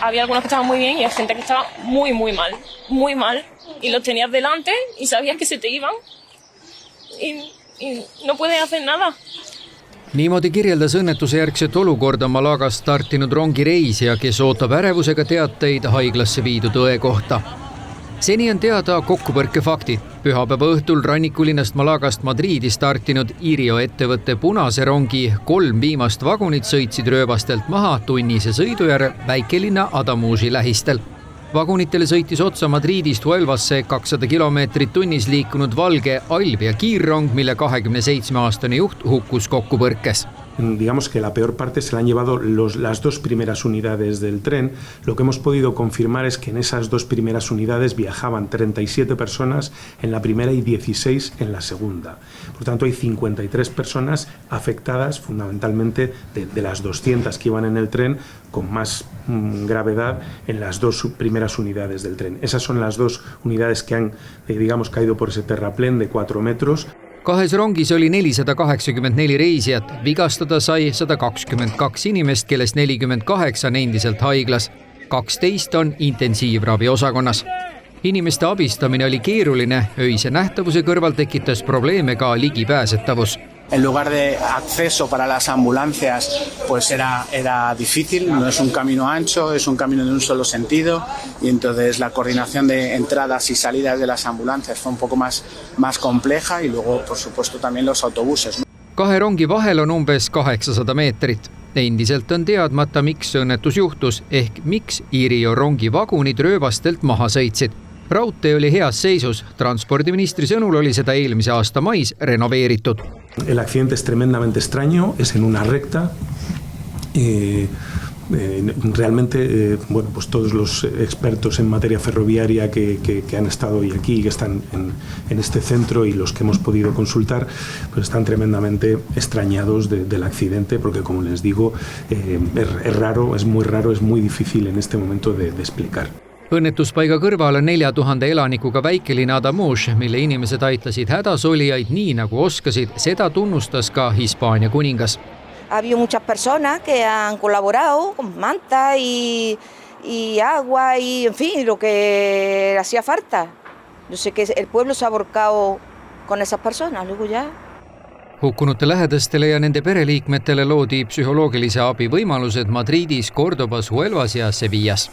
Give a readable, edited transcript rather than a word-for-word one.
había algunos que estaban muy bien y hay gente que estaba muy mal. Y los tenías delante y sabías que se te iban y no puedes hacer nada. Niimoodi kirjeldas õnnetuse järgset olukorda Malagast startinud rongireisija, kes ootab ärevusega teateid haiglasse viidud õe kohta. Seni on teada kokkupõrke faktid. Pühapäeva õhtul rannikulinnast Malagast Madriidi startinud Irio ettevõtte punase rongi 3 viimast vagunit sõitsid rööbastelt maha tunnise sõidu järel väikelinna Adamusi lähistel. Vagunitele sõitis otsa Madriidist Huelvasse 200 kilomeetrit tunnis liikunud valge Albia kiirrong, mille 27-aastane juht hukkus kokkupõrkes. Digamos que la peor parte se la han llevado las 2 primeras unidades del tren. Lo que hemos podido confirmar es que en esas 2 primeras unidades viajaban 37 personas en la primera y 16 en la segunda. Por tanto, hay 53 personas afectadas, fundamentalmente de las 200 que iban en el tren, con más gravedad en las 2 primeras unidades del tren. Esas son las 2 unidades que han, digamos, caído por ese terraplén de 4 metros. Kahes rongis oli 484 reisijat, vigastada sai 122 inimest, kellest 48 on endiselt haiglas. 12 on intensiivravi osakonnas. Inimeste abistamine oli keeruline, öise nähtavuse kõrval tekitas probleeme ka ligipääsetavus. El lugar de acceso para las ambulancias pues era difícil, no es un camino ancho, es un camino de un solo sentido y entonces la coordinación de entradas y salidas de las ambulancias fue un poco más compleja y luego por supuesto también los autobuses. Kahe rongi vahel on umbes 800 meetrit. Endiselt on teadmata, miks õnnetus juhtus ehk miks Irio rongi vagunid rööbastelt maha sõitsid. Raudtee oli heas seisus. Transpordiministri sõnul oli seda eelmise aasta mais renoveeritud. El accidente es tremendamente extraño, es en una recta. Realmente, bueno, pues todos los expertos en materia ferroviaria que han estado hoy aquí, que están en este centro y los que hemos podido consultar, pues están tremendamente extrañados del accidente, porque como les digo, es raro, es muy difícil en este momento de explicar. Õnnetuspaiga kõrval on 4000 elanikuga väikelinna Adamus, mille inimesed aitasid hädasolijaid nii nagu oskasid, seda tunnustas ka Hispaania kuningas. Ha habido muchas personas que han colaborado con manta y agua y en fin, lo que hacía falta. Yo sé que el pueblo se ha volcado con esas personas, luego ya. Hukkunute lähedastele ja nende pereliikmetele loodi psühholoogilise abi võimalused Madridis, Cordobas, Huelvas ja Sevillas.